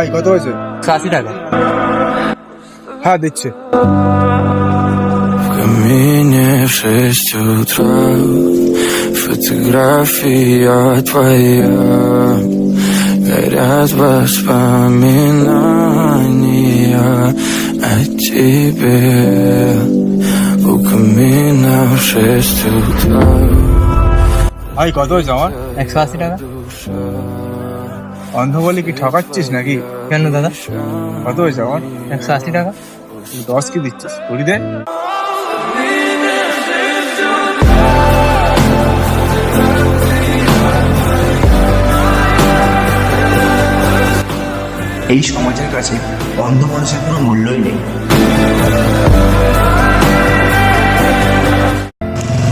ভাই কত হয়েছে? 80 টাকা। হ্যাঁ দিচ্ছে। В камине в 6 утра фотография твоя, горят воспоминания о тебе. У камина в 6 утра. ভাই কত হয়েছে আমার? 180 টাকা। অন্ধ বলে কি ঠকাচ্ছিস নাকি? কেন দাদা? কত হয়েছে আমার? 180 টাকা। 10 কি দিচ্ছিস? কুড়ি দে। এই সমাজের কাছে অন্ধ মানুষের কোনো মূল্যই নেই।